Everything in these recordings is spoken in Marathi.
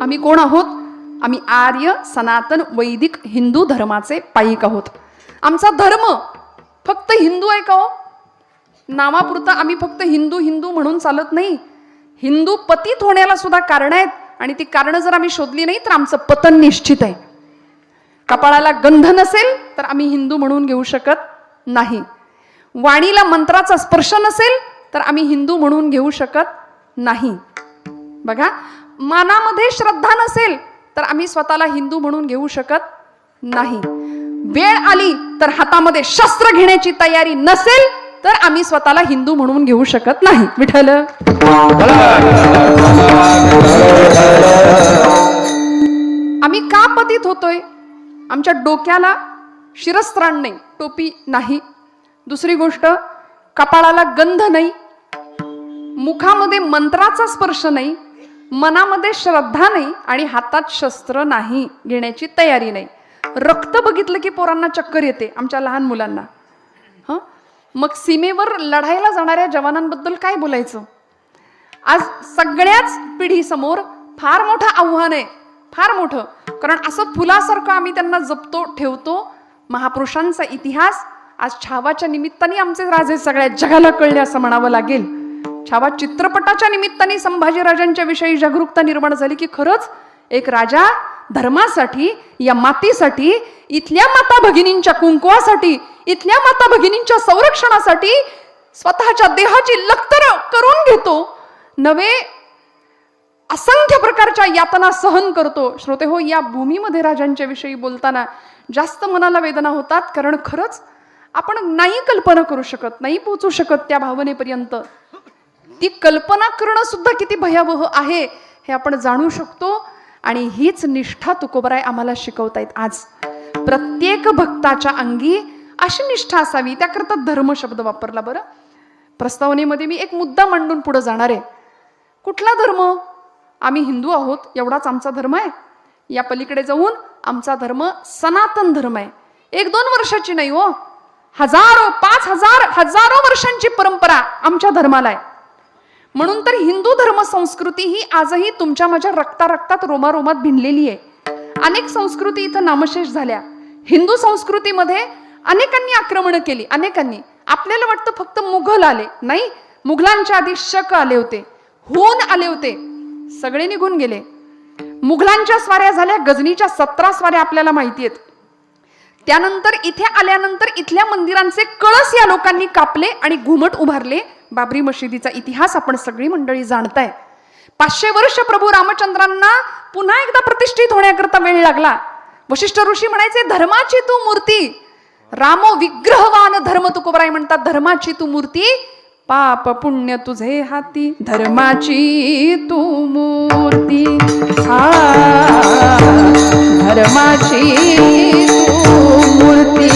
आम्ही कोण आहोत? आम्ही आर्य सनातन वैदिक हिंदू धर्माचे पाईक आहोत. आमचा धर्म फक्त हिंदू आहे का हो? नामापुरता आम्ही फक्त हिंदू हिंदू म्हणून चालत नाही. हिंदू पतित होण्याला सुद्धा कारण आहेत आणि ती कारण जर आम्ही शोधली नाही तर आमचं पतन निश्चित आहे. कपाळाला गंध नसेल तर आम्ही हिंदू म्हणून घेऊ शकत नाही. वाणीला मंत्राचा स्पर्श नसेल तर आम्ही हिंदू म्हणून घेऊ शकत नाही. बघा, मनामध्ये श्रद्धा नसेल तर आम्ही स्वतःला हिंदू म्हणून घेऊ शकत नाही. वेळ आली तर हातामध्ये शस्त्र घेण्याची तयारी नसेल तर आम्ही स्वतःला हिंदू म्हणून घेऊ शकत नाही. विठ्ठल. आम्ही का पतित होतोय? आमच्या डोक्याला शिरस्त्राण नाही, टोपी नाही. दुसरी गोष्ट, कपाळाला गंध नाही, मुखामध्ये मंत्राचा स्पर्श नाही, मनामध्ये श्रद्धा नाही आणि हातात शस्त्र नाही, घेण्याची तयारी नाही. रक्त बघितलं की पोरांना चक्कर येते, आमच्या लहान मुलांना. मग सीमेवर लढायला जाणाऱ्या जवानांबद्दल काय बोलायचं? आज सगळ्याच पिढीसमोर फार मोठं आव्हान आहे, फार मोठं. कारण असं फुलासारखं आम्ही त्यांना जपतो, ठेवतो. महापुरुषांचा इतिहास आज छावाच्या निमित्ताने आमचे राजे सगळ्या जगाला कळले असं म्हणावं लागेल. छावा चित्रपटाच्या निमित्ताने संभाजीराजांच्या विषयी जागरूकता निर्माण झाली की खरंच एक राजा धर्मासाठी, या मातीसाठी, इथल्या माता भगिनींच्या कुंकवासाठी, इथल्या माता भगिनींच्या संरक्षणासाठी स्वतःच्या देहाची लक्तर करून घेतो, नवे असंख्य प्रकारच्या यातना सहन करतो. श्रोते हो, या भूमीमध्ये राजांच्या विषयी बोलताना जास्त मनाला वेदना होतात. कारण खरंच आपण नाही कल्पना करू शकत, नाही पोहोचू शकत त्या भावनेपर्यंत. ती कल्पना करणं सुद्धा किती भयावह आहे हे आपण जाणू शकतो. आणि हीच निष्ठा तुकोबराय आम्हाला शिकवतायत. आज प्रत्येक भक्ताच्या अंगी अशी निष्ठा असावी, त्याकरता धर्म शब्द वापरला. बरं, प्रस्तावनेमध्ये मी एक मुद्दा मांडून पुढे जाणार आहे. कुठला धर्म? आम्ही हिंदू आहोत एवढाच आमचा धर्म आहे? या पलीकडे जाऊन आमचा धर्म सनातन धर्म आहे. 1-2 वर्षाची नाही हो, हजारो, 5,000 हजारो वर्षांची परंपरा आमच्या धर्माला आहे. म्हणून तर हिंदू धर्म संस्कृती ही आजही तुमच्या माझ्या रक्तात रोमारोमात भिनलेली आहे. अनेक संस्कृती इथं नामशेष झाल्या. हिंदू संस्कृतीमध्ये अनेकांनी आक्रमण केली, अनेकांनी. आपल्याला वाटतं फक्त मुघल आले, नाही, मुघलांच्या आधी शक आले होते, हून आले होते, सगळे निघून गेले. मुघलांच्या स्वाऱ्या झाल्या, गजनीच्या 17 स्वाऱ्या आपल्याला माहिती आहेत. त्यानंतर इथे आल्यानंतर इथल्या मंदिरांचे कळस या लोकांनी कापले आणि घुमट उभारले. बाबरी मशिदीचा इतिहास आपण सगळी मंडळी जाणताय. 500 वर्ष प्रभू रामचंद्रांना पुन्हा एकदा प्रतिष्ठित होण्याकरता वेळ लागला. वशिष्ठ ऋषी म्हणायचे, धर्माची तू मूर्ती, रामो विग्रहवान धर्म. तुकोबराय म्हणतात, धर्माची तू मूर्ती, पाप पुण्य तुझे हाती, धर्माची तू मूर्ती, धर्माची तू मूर्ती,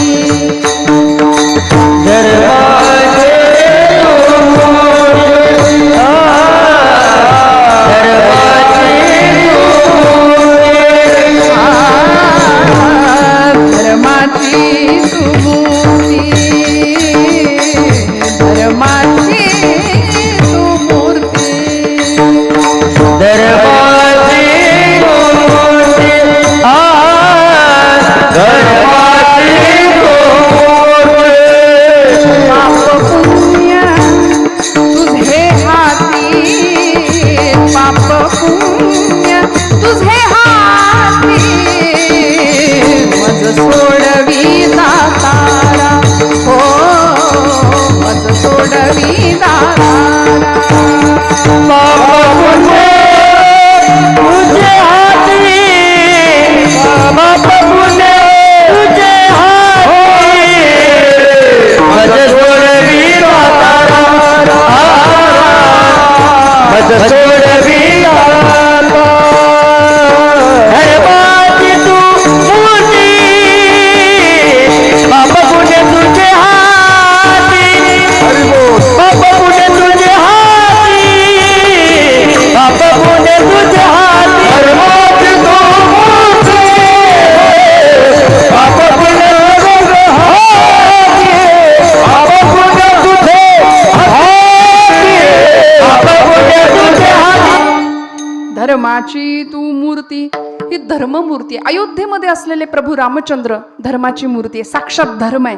धर्माची तू मूर्ती, ही धर्ममूर्ती आहे. अयोध्येमध्ये असलेले प्रभू रामचंद्र धर्माची मूर्ती आहे, साक्षात धर्म आहे.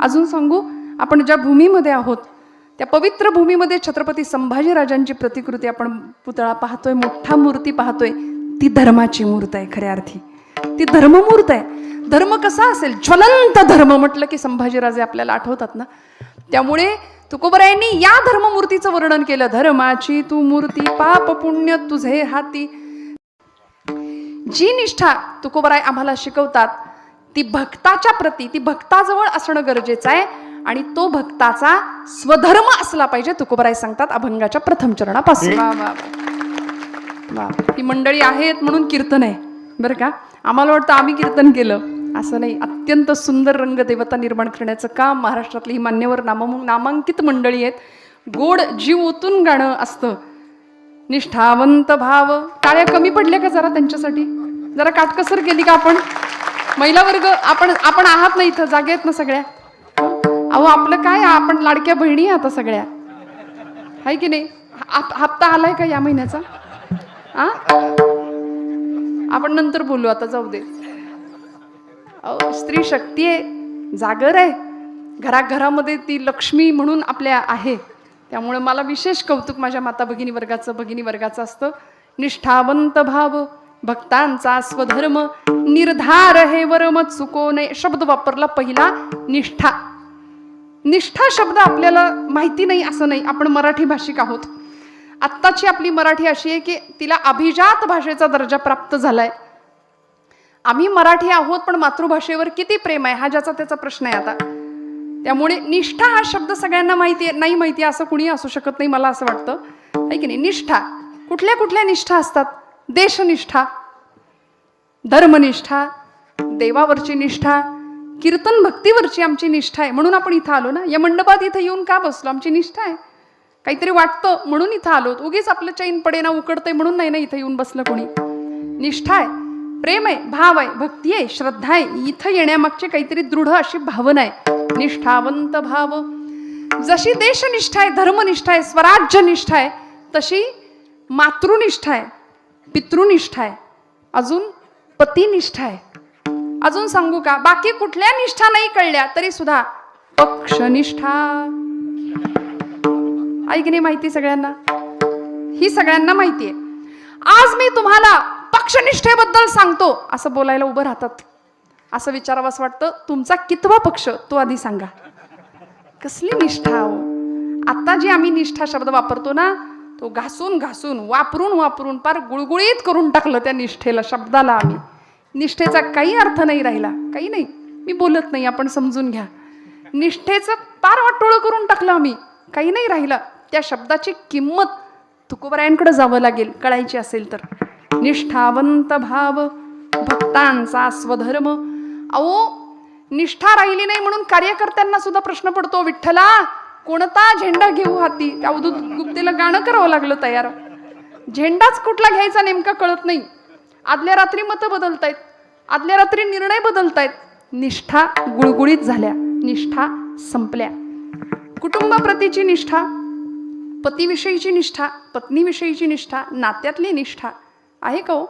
अजून सांगू, आपण ज्या भूमीमध्ये आहोत त्या पवित्र भूमीमध्ये छत्रपती संभाजीराजांची प्रतिकृती आपण पुतळा पाहतोय, मोठा मूर्ती पाहतोय, ती धर्माची मूर्त आहे. खऱ्या अर्थी ती धर्ममूर्त आहे. धर्म कसा असेल? ज्वलंत धर्म म्हटलं की संभाजीराजे आपल्याला आठवतात ना. त्यामुळे तुकोबरायांनी या धर्ममूर्तीचं वर्णन केलं. धर्माची तू मूर्ती, पाप पुण्य तुझे हाती. जी निष्ठा तुकोबराय आम्हाला शिकवतात ती भक्ताच्या प्रती, ती भक्ताजवळ असणं गरजेचं आहे आणि तो भक्ताचा स्वधर्म असला पाहिजे. तुकोबराय सांगतात अभंगाच्या प्रथम चरणापासून. ही मंडळी आहेत म्हणून कीर्तन आहे बरं का. आम्हाला वाटतं आम्ही कीर्तन केलं, असं नाही. अत्यंत सुंदर रंगदेवता निर्माण करण्याचं काम महाराष्ट्रातली ही मान्यवर नामांकित मंडळी आहेत. गोड जीव ओतून गाणं असतं. निष्ठावंत भाव. टाळ्या कमी पडल्या का जरा त्यांच्यासाठी? जरा काटकसर केली का आपण? महिला वर्ग आपण आहात ना इथं, जागे आहेत ना सगळ्या? अहो आपलं काय, आपण लाडक्या बहिणी आता सगळ्या, आहे की नाही? हप्ता आलाय का या महिन्याचा? आपण नंतर बोलू, आता जाऊ दे. स्त्री शक्ती आहे, जागर आहे, घराघरामध्ये ती लक्ष्मी म्हणून आपल्या आहे. त्यामुळे मला विशेष कौतुक माझ्या माता भगिनी वर्गाचं असतं. निष्ठावंत भाव, भक्तांचा स्वधर्म, निर्धार हे वर्म चुको नये. शब्द वापरला पहिला, निष्ठा. निष्ठा शब्द आपल्याला माहिती नाही असं नाही, आपण मराठी भाषिक आहोत. आत्ताची आपली मराठी अशी आहे की तिला अभिजात भाषेचा दर्जा प्राप्त झालाय. आम्ही मराठी आहोत पण मातृभाषेवर किती प्रेम आहे हा ज्याचा त्याचा प्रश्न आहे आता. त्यामुळे निष्ठा हा शब्द सगळ्यांना माहिती आहे, नाही माहिती असं कुणी असू शकत नाही मला असं वाटतं, आहे की नाही? निष्ठा, कुठल्या कुठल्या निष्ठा असतात? देशनिष्ठा, धर्मनिष्ठा, देवावरची निष्ठा, कीर्तन भक्तीवरची आमची निष्ठा आहे. म्हणून आपण इथं आलो ना, या मंडपात इथं येऊन का बसलो? आमची निष्ठा आहे. काहीतरी वाटतं म्हणून इथं आलो. उगीच आपलं चैन पडेना उकडतंय म्हणून नाही ना इथं येऊन बसलं कोणी. निष्ठा आहे, प्रेम आहे, भाव आहे, भक्ती आहे, श्रद्धा आहे. इथं येण्यामागची काहीतरी दृढ अशी भावना आहे. निष्ठावंत भाव. जशी देशनिष्ठा आहे, धर्मनिष्ठा आहे, स्वराज्यनिष्ठा आहे, तशी मातृनिष्ठा आहे, पितृनिष्ठा आहे, अजून पतिनिष्ठा आहे. अजून सांगू का? बाकी कुठल्या निष्ठा नाही कळल्या तरी सुद्धा पक्षनिष्ठा आहे की नाही माहिती सगळ्यांना? ही सगळ्यांना माहिती आहे. आज मी तुम्हाला पक्षनिष्ठेबद्दल सांगतो असं बोलायला उभं राहतात, असं विचारावं असं वाटतं. तुमचा कितवा पक्ष तो आधी सांगा. कसली निष्ठा हो? आता जी आम्ही निष्ठा शब्द वापरतो ना, तो घासून घासून वापरून पार गुळगुळीत करून टाकलं त्या निष्ठेला, शब्दाला. आम्ही निष्ठेचा काही अर्थ नाही राहिला, काही नाही. मी बोलत नाही, आपण समजून घ्या. निष्ठेचं पार वाटोळं करून टाकलं आम्ही, काही नाही राहिलं. त्या शब्दाची किंमत तुकोबरायांकडे जावं लागेल कळायची असेल तर. निष्ठावंत भाव, भक्तांचा स्वधर्म. अहो निष्ठा राहिली नाही म्हणून कार्यकर्त्यांना सुद्धा प्रश्न पडतो, विठ्ठला कोणता झेंडा घेऊ हाती? त्या अवधूत गुप्तेला गाणं करावं लागलं तयार. झेंडाच कुठला घ्यायचा नेमका कळत नाही. आदल्या रात्री मतं बदलतायत, आदल्या रात्री निर्णय बदलतायत. निष्ठा गुळगुळीत झाल्या, निष्ठा संपल्या. कुटुंबाप्रतीची निष्ठा, पतीविषयीची निष्ठा, पत्नीविषयीची निष्ठा, नात्यातली निष्ठा आहे का हो?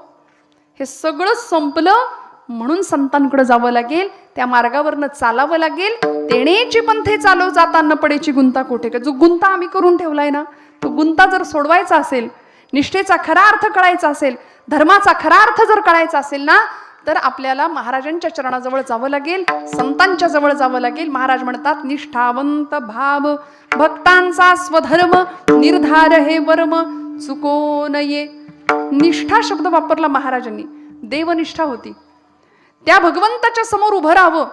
हे सगळं संपलं म्हणून संतांकडे जावं लागेल, त्या मार्गावरनं चालावं लागेल. तेणेची पंथे चालव जाता न पडेची गुंता कोठे. जो गुंता आम्ही करून ठेवलाय ना, तो गुंता जर सोडवायचा असेल, निष्ठेचा खरा अर्थ कळायचा असेल, धर्माचा खरा अर्थ जर कळायचा असेल ना, तर आपल्याला महाराजांच्या चरणाजवळ जावं लागेल, संतांच्या जवळ जावं लागेल. महाराज म्हणतात निष्ठावंत भाव, भक्तांचा स्वधर्म, निर्धार हे वर्म चुको नये. निष्ठा शब्द वापरला महाराजांनी. देवनिष्ठा होती, त्या भगवंताच्या समोर उभं राहावं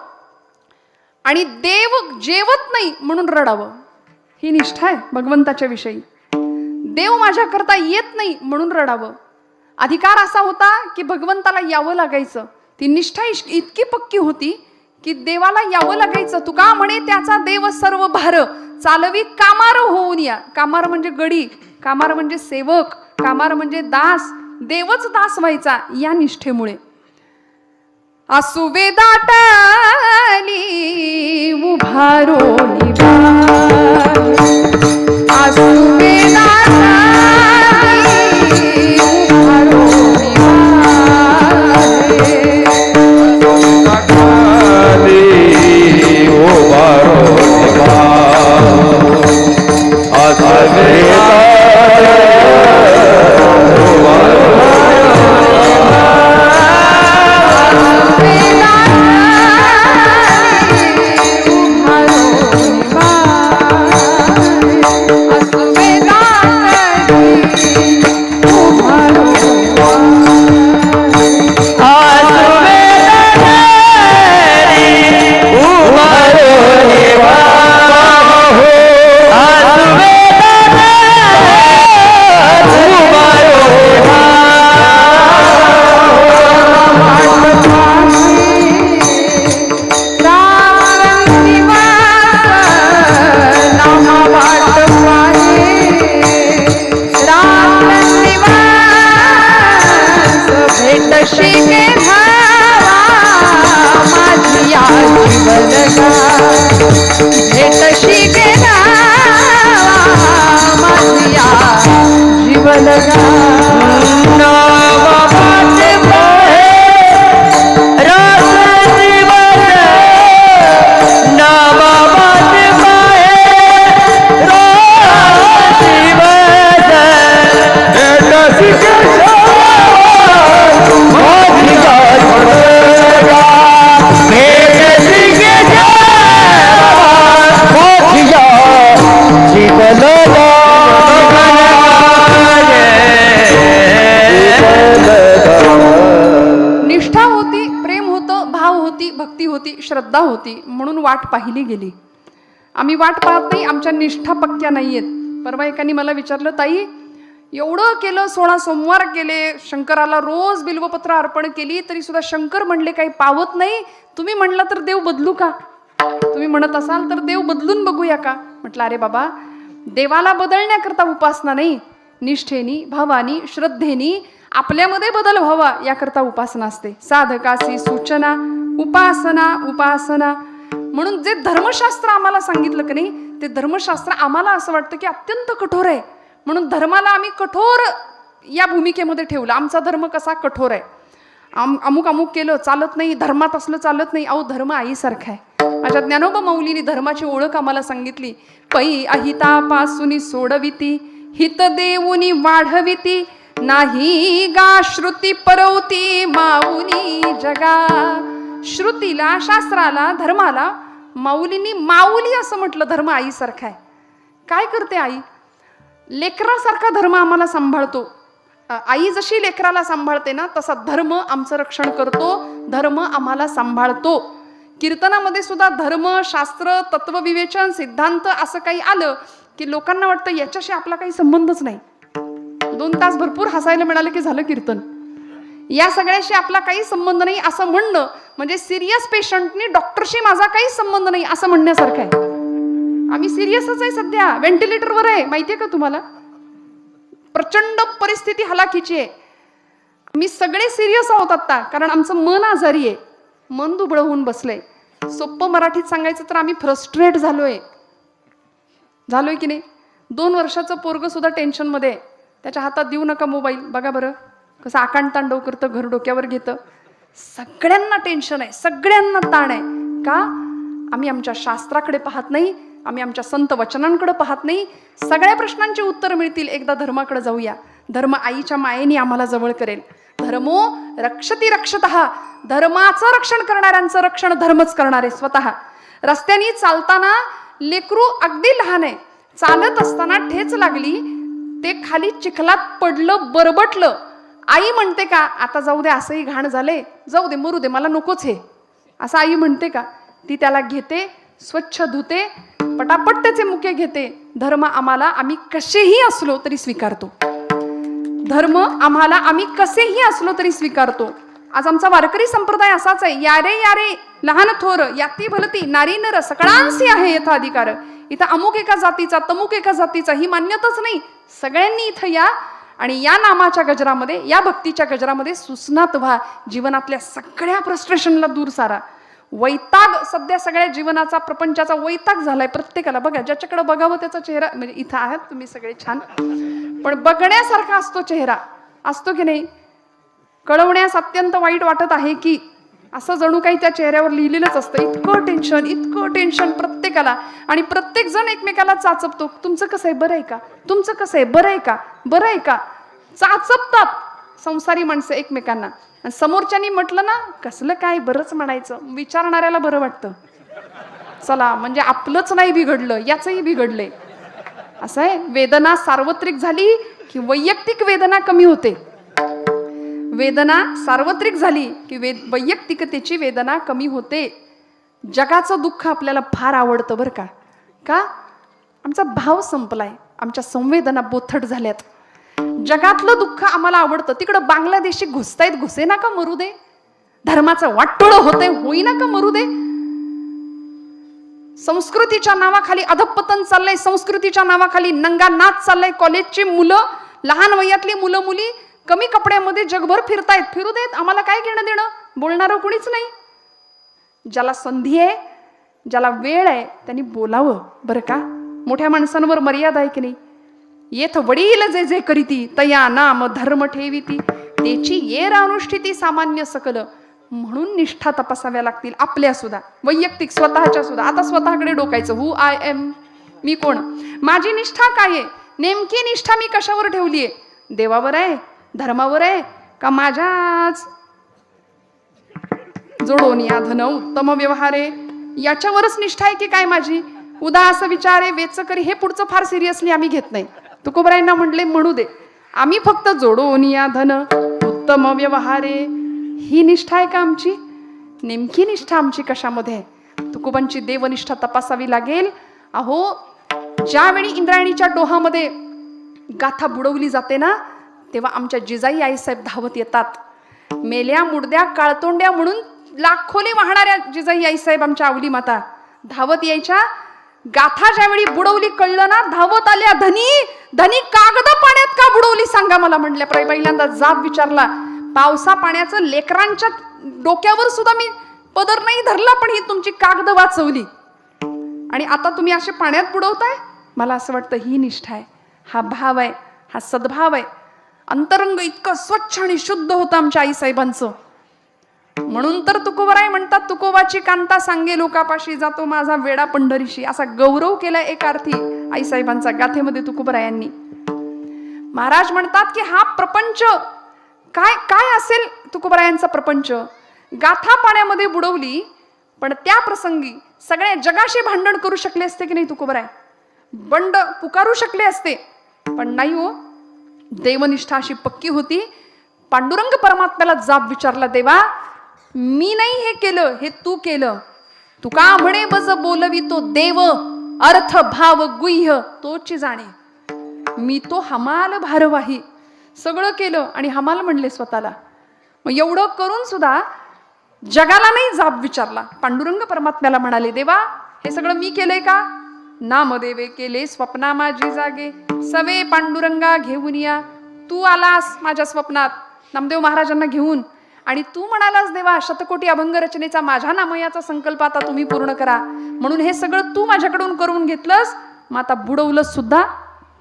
आणि देव जेवत नाही म्हणून रडावं, ही निष्ठा आहे भगवंताच्या विषयी. देव माझ्या करता येत नाही म्हणून रडावं. अधिकार असा होता की भगवंताला यावं लागायचं. ती निष्ठा इतकी पक्की होती की देवाला यावं लागायचं. तुका म्हणे त्याचा देव सर्व भार, चालवी कामार होऊन या. कामार म्हणजे गडी, कामार म्हणजे सेवक, कामार म्हणजे दास. देवच दास व्हायचा या निष्ठेमुळे. आसुवे दाटाली उभारो आसुवे दाटाली उभारो श्रद्धा होती म्हणून वाट पाहिली गेली. आम्ही वाट पाहत नाही, आमच्या निष्ठा पक्क्या नाही आहेत. परवा एकाने मला विचारलं, ताई एवढं केलं, 16 सोमवार केले, शंकराला रोज बिल्वपत्र अर्पण केली, तरी सुद्धा शंकर म्हणले काही पावत नाही, तुम्ही म्हणला तर देव बदलू का? तुम्ही म्हणत असाल तर देव बदलून बघूया का? म्हटलं अरे बाबा, देवाला बदलण्याकरता उपासना नाही, निष्ठेनी, भावानी, श्रद्धेनी आपल्यामध्ये बदल व्हावा याकरता उपासना असते. साधकासी सूचना उपासना उपासना. म्हणून जे धर्मशास्त्र आम्हाला सांगितलं की नाही, ते धर्मशास्त्र आम्हाला असं वाटतं की अत्यंत कठोर आहे, म्हणून धर्माला आम्ही कठोर या भूमिकेमध्ये ठेवलं. आमचा धर्म कसा कठोर आहे, अमुक अमुक केलं चालत नाही, धर्मात असलं चालत नाही. अहो धर्म आईसारखा आहे. माझ्या ज्ञानोबा माऊलीने धर्माची ओळख आम्हाला सांगितली. पै अहितापासून सोडविती, हित देऊनी वाढविती, नाही गा श्रुती परवती माऊली जगा. श्रुतीला, शास्त्राला, धर्माला माऊलींनी माऊली असं म्हटलं. धर्म आईसारखा आहे. काय करते आई? लेकरासारखा धर्म आम्हाला सांभाळतो. आई जशी लेकराला सांभाळते ना, तसा धर्म आमचं रक्षण करतो, धर्म आम्हाला सांभाळतो. कीर्तनामध्ये सुद्धा धर्म, शास्त्र, तत्वविवेचन, सिद्धांत असं काही आलं की लोकांना वाटतं याच्याशी आपला काही संबंधच नाही. 2 तास भरपूर हसायला मिळालं की झालं कीर्तन. या सगळ्याशी आपला काही संबंध नाही असं म्हणणं म्हणजे सिरियस पेशंटनी डॉक्टरशी माझा काही संबंध नाही असं म्हणण्यासारखं आहे. आम्ही सिरियसच आहे, सध्या व्हेंटिलेटरवर आहे, माहितीये का तुम्हाला? प्रचंड परिस्थिती हलाखीची आहे. मी सगळे सिरियस आहोत आता, कारण आमचं मन आजारी आहे, मन दुबळं होऊन बसलंय. सोप्पं मराठीत सांगायचं तर आम्ही फ्रस्ट्रेट झालोय की नाही. 2 वर्षाचं पोरग सुद्धा टेन्शन मध्ये आहे. त्याच्या हातात देऊ नका मोबाईल. बघा बरं कसं आकांड तांडव करतं, घर डोक्यावर घेतं. सगळ्यांना टेन्शन आहे, सगळ्यांना ताण आहे. का? आम्ही आमच्या शास्त्राकडे पाहत नाही, आम्ही आमच्या संत वचनांकडे पाहत नाही. सगळ्या प्रश्नांची उत्तर मिळतील. एकदा धर्माकडे जाऊया. धर्म आईच्या मायेने आम्हाला जवळ करेल. धर्मो रक्षती रक्षतः. धर्माचं रक्षण करणाऱ्यांचं रक्षण धर्मच करणारे स्वतः. रस्त्याने चालताना लेकरू अगदी लहान आहे, चालत असताना ठेच लागली, ते खाली चिखलात पडलं, बरबटलं. आई म्हणते का आता जाऊ दे, असंही घाण झाले, जाऊ दे, मरू दे, मला नकोच हे, असं आई म्हणते का? ती त्याला घेते, स्वच्छ धुते, पटापट त्याचे मुके घेते. धर्म आम्हाला आम्ही कसेही असलो तरी स्वीकारतो. धर्म आम्हाला आम्ही कसेही असलो तरी स्वीकारतो. आज आमचा वारकरी संप्रदाय असाच आहे. यारे यारे लहान थोर याती भलती नारी नर सकळांसी आहे यथा अधिकार. इथं अमुक एका जातीचा, तमुक एका जातीचा ही मान्यताच नाही. सगळ्यांनी इथं या आणि या नामाच्या गजरामध्ये, या भक्तीच्या गजरामध्ये सुस्नात व्हा. जीवनातल्या सगळ्या फ्रस्ट्रेशनला दूर सारा. वैताग सध्या सगळ्या जीवनाचा, प्रपंचाचा वैताग झालाय प्रत्येकाला. बघा, ज्याच्याकडे बघावं त्याचा चेहरा, म्हणजे इथं आहात तुम्ही सगळे छान, पण बघण्यासारखा असतो चेहरा, असतो की नाही? कळवण्यास अत्यंत वाईट वाटत आहे की असं जणू काही त्या चेहऱ्यावर लिहिलेलंच असतं. इतकं टेन्शन प्रत्येकाला. आणि प्रत्येक जण एकमेकाला चाचपतो. तुमचं कसं आहे, बरं आहे का? तुमचं कसं आहे, बरं आहे का? बरं आहे का? चाचपतात संसारी माणसं एकमेकांना. आणि समोरच्यानी म्हटलं ना कसलं काय, बरंच म्हणायचं. विचारणाऱ्याला बरं वाटतं, चला म्हणजे आपलंच नाही बिघडलं, याचंही बिघडलंय. असं आहे. वेदना सार्वत्रिक झाली की वैयक्तिक वेदना कमी होते. वेदना सार्वत्रिक झाली की वैयक्तिकतेची वेदना कमी होते. जगाचं दुःख आपल्याला फार आवडतं बरं का. का? आमचा भाव संपलाय, आमच्या संवेदना बोथट झाल्यात. जगातलं दुःख आम्हाला आवडतं. तिकडं बांगलादेशी घुसतायत, घुसे ना का मरू दे. धर्माचं वाटोळं होतंय, होईना का मरू दे. संस्कृतीच्या नावाखाली अधपतन चाललंय, संस्कृतीच्या नावाखाली नंगा नाच चाललाय. कॉलेजची मुलं, लहान वयातली मुलं मुली कमी कपड्यामध्ये जगभर फिरतायत. फिरू देत, आम्हाला काय घेणं देणं. बोलणारं कुणीच नाही. ज्याला संधी आहे, ज्याला वेळ आहे, त्यांनी बोलावं बरं का. मोठ्या माणसांवर मर्यादा आहे की नाही. येथ वडील जे जे करीती तया नाम धर्म ठेविती, त्याची येर अनुष्ठिती सामान्य सकल. म्हणून निष्ठा तपासाव्या लागतील आपल्या सुद्धा, वैयक्तिक स्वतःच्या सुद्धा. आता स्वतःकडे डोकायचं. हु आय एम, मी कोण, माझी निष्ठा काय आहे, नेमकी निष्ठा मी कशावर ठेवली आहे. देवावर आहे, धर्मावर आहे, का माझ्याच जोडून या धन उत्तम व्यवहारे याच्यावरच निष्ठा आहे की काय माझी. उदास विचारे वेच करी, हे पुढचं फार सिरियसली आम्ही घेत नाही. तुकोबरायांना म्हटले म्हणू दे, आम्ही फक्त जोडून या धन उत्तम व्यवहारे ही निष्ठा आहे का आमची. नेमकी निष्ठा आमची कशामध्ये आहे? तुकोबांची देवनिष्ठा तपासावी लागेल. अहो, ज्यावेळी इंद्रायणीच्या डोहामध्ये गाथा बुडवली जाते ना, तेव्हा आमच्या जिजाई आईसाहेब धावत येतात. मेल्या मुडद्या काळतोंड्या म्हणून लाखोली वाहणाऱ्या जिजाई आईसाहेब आमच्या आवली माता धावत यायच्या. गाथा ज्यावेळी बुडवली कळलं ना, धावत आल्या, धनी धनी कागद पाण्यात का बुडवली सांगा मला म्हटल्या. पहिल्यांदा जाब विचारला. पावसा पाण्याचं लेकरांच्या डोक्यावर सुद्धा मी पदर नाही धरला, पण ही तुमची कागद वाचवली आणि आता तुम्ही असे पाण्यात बुडवताय. मला असं वाटतं ही निष्ठा आहे, हा भाव आहे, हा सद्भाव आहे. अंतरंग इतकं स्वच्छ आणि शुद्ध होतं आमच्या आईसाहेबांचं. म्हणून तर तुकोबराय म्हणतात, तुकोबाची कांता सांगे लोकापाशी, जातो माझा वेडा पंढरीशी. असा गौरव केला एक अर्थी आईसाहेबांचा गाथेमध्ये तुकोबरायांनी. महाराज म्हणतात की हा प्रपंच काय काय असेल तुकोबरायांचा प्रपंच. गाथा पाण्यामध्ये बुडवली, पण त्या प्रसंगी सगळ्या जगाशी भांडण करू शकले असते की नाही तुकोबराय? बंड पुकारू शकले असते, पण नाही हो. देवनिष्ठा अशी पक्की होती. पांडुरंग परमात्म्याला जाब विचारला, देवा मी नाही हे केलं, हे तू केलं. तू का म्हणे बज बोलवितो देव, अर्थ भाव गुह्य तोची जाणे. मी तो हमाल भारवाही, सगळं केलं आणि हमाल म्हणले स्वतःला. मग एवढं करून सुद्धा जगाला नाही जाब विचारला. पांडुरंग परमात्म्याला म्हणाले, देवा हे सगळं मी केलंय का? नामदेवे केले स्वप्ना माझी जागे, सवे पांडुरंगा घेऊन या. तू आलास माझ्या स्वप्नात नामदेव महाराजांना घेऊन, आणि तू म्हणालास देवा शतकोटी अभंग रचनेचा माझ्या नामयाचा संकल्प आता तुम्ही पूर्ण करा. म्हणून हे सगळं तू माझ्याकडून करून घेतलंस. मग आता बुडवलं सुद्धा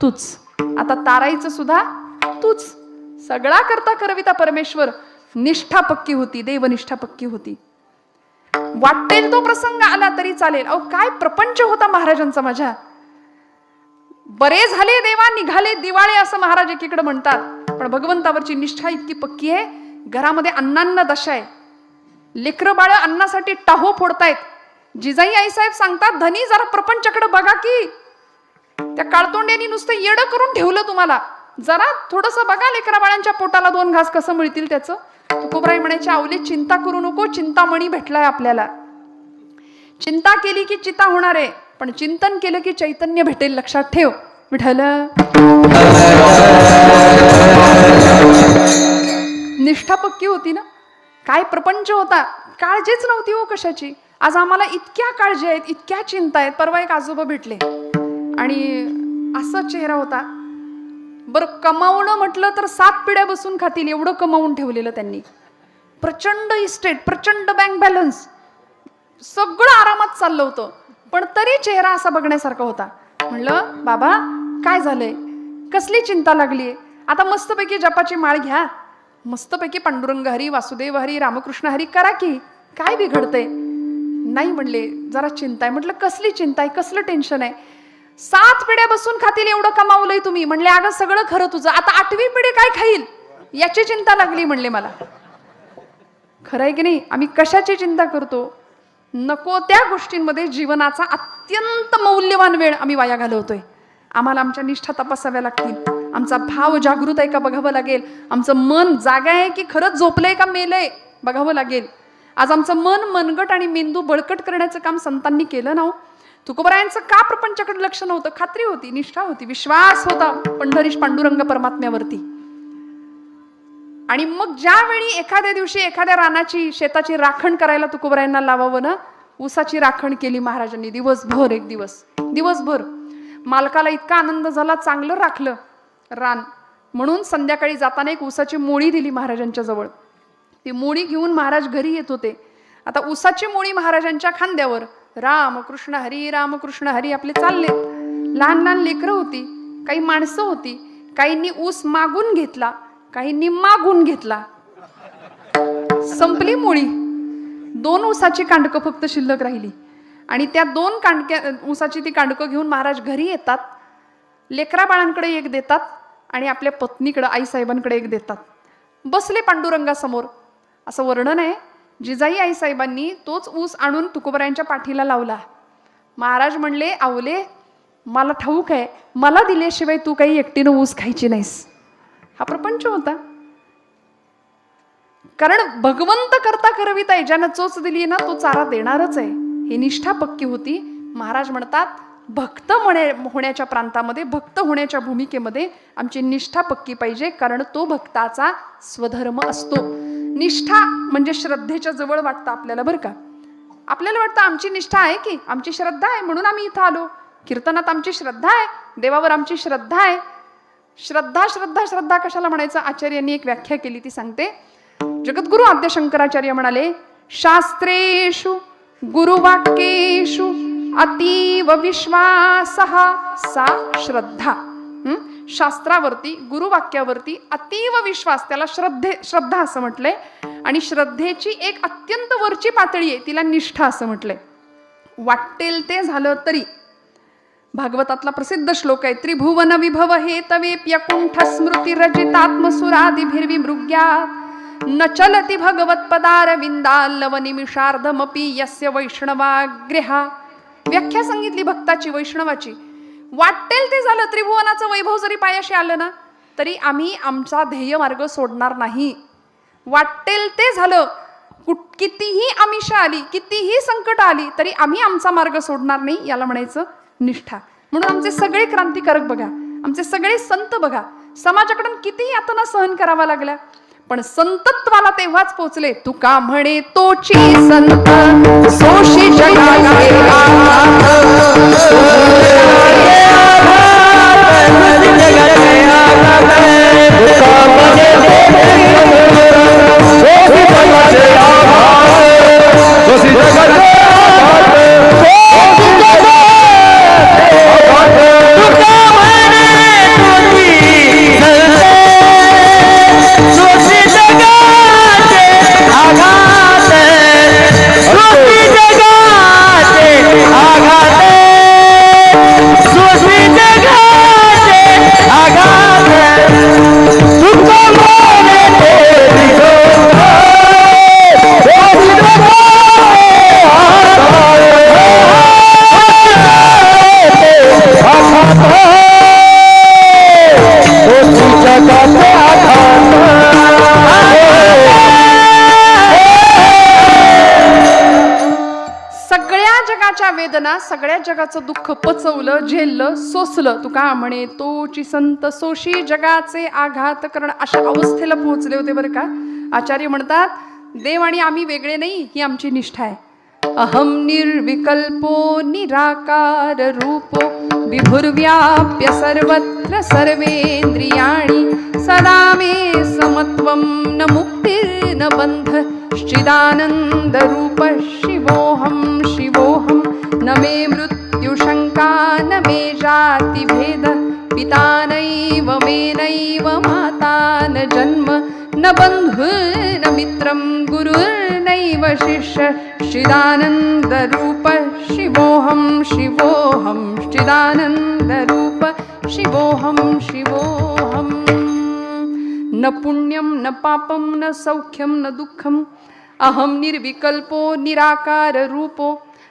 तूच, आता तारायचं सुद्धा तूच. सगळा करता करविता परमेश्वर. निष्ठा पक्की होती, देवनिष्ठा पक्की होती. वाटेल तो प्रसंग आला तरी चालेल. अहो काय प्रपंच होता महाराजांचा माझ्या. बरे झाले देवा निघाले दिवाळे असं महाराज एकीकडे म्हणतात, पण भगवंतावरची निष्ठा इतकी पक्की आहे. घरामध्ये अन्नान्न दशा आहे, लेकरं बाळ अन्नासाठी टाहो फोडतायत. जिजाई आईसाहेब सांगतात, धनी जरा प्रपंचाकडे बघा की, त्या काळतोंड्यांनी नुसतं येडं करून ठेवलं तुम्हाला. जरा थोडस बघा लेकरा बाळांच्या पोटाला 2 घास कसं मिळतील त्याचं. तुकोबराय म्हणायचे, आवले चिंता करू नको, चिंतामणी भेटलाय आपल्याला. चिंता केली की चिता होणार आहे, पण चिंतन केलं की चैतन्य भेटेल. लक्षात ठेव विठ्ठल. निष्ठा पक्की होती ना. काय प्रपंच होता, काळजीच नव्हती हो कशाची. आज आम्हाला इतक्या काळजी आहेत, इतक्या चिंता आहेत. परवा एक आजोबा भेटले आणि असा चेहरा होता. बरं कमावणं म्हटलं तर 7 पिढ्या बसून खातील एवढं कमावून ठेवलेलं त्यांनी. प्रचंड इस्टेट, प्रचंड बँक बॅलन्स, सगळं आरामात चाललं होतं, पण तरी चेहरा असा बघण्यासारखा होता. म्हणलं बाबा काय झालंय, कसली चिंता लागलीये? आता मस्तपैकी जपाची माळ घ्या, मस्तपैकी पांडुरंग हरी वासुदेव हरी रामकृष्ण हरी करा की, काय बिघडतंय? नाही म्हणले, जरा चिंता आहे. म्हटलं कसली चिंता आहे, कसलं टेन्शन आहे? 7 पिढ्या बसून खातील एवढं कमावलंय तुम्ही. म्हणले अगं सगळं खरं तुझं, आता 8वी पिढी काय खाईल याची चिंता लागली म्हणले मला. खरं आहे की नाही? आम्ही कशाची चिंता करतो? नको त्या गोष्टींमध्ये जीवनाचा अत्यंत मौल्यवान वेळ आम्ही वाया घालवतोय. आम्हाला आमच्या निष्ठा तपासाव्या लागतील. आमचा भाव जागृत आहे का बघावं लागेल. आमचं मन जागा आहे की खरंच झोपलंय का मेलंय बघावं लागेल. आज आमचं मन मनगट आणि मेंदू बळकट करण्याचं काम संतांनी केलं ना. तुकोबरायांचं का प्रपंचाकडे लक्ष नव्हतं? खात्री होती, निष्ठा होती, विश्वास होता पंढरीश पांडुरंग परमात्म्यावरती. आणि मग ज्यावेळी एखाद्या दिवशी एखाद्या रानाची शेताची राखण करायला तुकोबरायांना लावावं ना, ऊसाची राखण केली महाराजांनी दिवसभर. एक दिवसभर मालकाला इतका आनंद झाला, चांगलं राखलं रान. म्हणून संध्याकाळी जाताना एक ऊसाची मोळी दिली महाराजांच्या जवळ. ती मोळी घेऊन महाराज घरी येत होते. आता ऊसाची मोळी महाराजांच्या खांद्यावर, रामकृष्ण हरी आपले चालले. लहान लहान लेकरं होती, काही माणसं होती. काहींनी ऊस मागून घेतला, काहींनी मागून घेतला. संपली मोळी. 2 ऊसाची कांडकं फक्त शिल्लक राहिली. आणि त्या 2 कांडक्या ऊसाची ती कांडकं घेऊन महाराज घरी येतात. लेकरा बाळांकडे एक देतात आणि आपल्या पत्नीकडे आईसाहेबांकडे एक देतात. बसले पांडुरंगासमोर. असं वर्णन आहे, जिजाई आईसाहेबांनी तोच ऊस आणून तुकोबरायांच्या पाठीला लावला. महाराज म्हणले, आवले मला ठाऊक आहे, मला दिल्याशिवाय तू काही एकटीनं ऊस खायची नाहीस. हा प्रपंच होता. कारण भगवंत करता करविता ज्यानं चोच दिली ना तो चारा देणारच आहे. ही निष्ठा पक्की होती. महाराज म्हणतात भक्त होण्याच्या प्रांतामध्ये, भक्त होण्याच्या भूमिकेमध्ये आमची निष्ठा पक्की पाहिजे, कारण तो भक्ताचा स्वधर्म असतो. निष्ठा म्हणजे श्रद्धेच्या जवळ वाटतं आपल्याला बरं का. आपल्याला वाटतं आमची निष्ठा आहे की आमची श्रद्धा आहे म्हणून आम्ही इथं आलो. कीर्तनात आमची श्रद्धा आहे, देवावर आमची श्रद्धा आहे. श्रद्धा श्रद्धा श्रद्धा कशाला म्हणायचं? आचार्यांनी एक व्याख्या केली ती सांगते. जगद्गुरु आद्य शंकराचार्य म्हणाले, शास्त्रेषु गुरुवाक्येषु अतीव विश्वासः सा श्रद्धा. शास्त्रावरती गुरुवाक्यावरती अतीव विश्वास, त्याला श्रद्धा असं म्हटलंय. आणि श्रद्धेची एक अत्यंत वरची पातळी आहे, तिला निष्ठा असं म्हटलंय. वाटेल ते झालं तरी. भागवतातला प्रसिद्ध श्लोक आहे, त्रिभुवन विभव हेतवेप्यकुंठ स्मृती रचितात्मसुरादिभिर्विमृग्यात् न चलति भगवत्पदारविंदाल्लव निमिषार्धमपि यस्य वैष्णवाग्रहा. व्याख्या सांगितली भक्ताची, वैष्णवाची. वाटेल ते झालं, त्रिभुवनाचं वैभव जरी पायाशी आलं ना तरी आम्ही आमचा ध्येय मार्ग सोडणार नाही. वाटेल ते झालं, कितीही आमिष आली, कितीही संकट आली तरी आम्ही आमचा मार्ग सोडणार नाही. याला म्हणायचं निष्ठा. म्हणून आमचे सगळे क्रांतिकारक बघा, आमचे सगळे संत बघा, समाजाकडून कितीही यातना सहन करावा लागल्या पण संतत्वाला तेव्हाच पोचले. तुका म्हणे तोची संत सोशी जगाचे वेदना, सगळ्या जगाचं दुःख पचवलं, झेललं, सोसलं. तुका म्हणे तोची संत सोशी जगाचे आघात करण. अशा अवस्थेला पोहोचले होते बरं का. आचार्य म्हणतात देव आणि आम्ही वेगळे नाही, ही आमची निष्ठा आहे. अहम निर्विकल्पो निराकार रूपो विभुर्व्याप्य सर्वत्र सर्वेंद्रियाणि सदा मे समत्वं न मुक्तिर्न बंध चिदानंद रूप शिवोहम शिवोहम. न मे मृत्यु शंका न मे जाति भेद पिता नैव मे नैव माता न जन्म न बंधु न मित्रं गुरुर्नैव शिष्य चिदानंद रूप शिवोहम शिवोहम चिदानंद रूप शिवोहम शिवोहम. न पुण्यं न पापं न सौख्यं न दुःखं अहम निर्विकल्पो निराकार रूपो.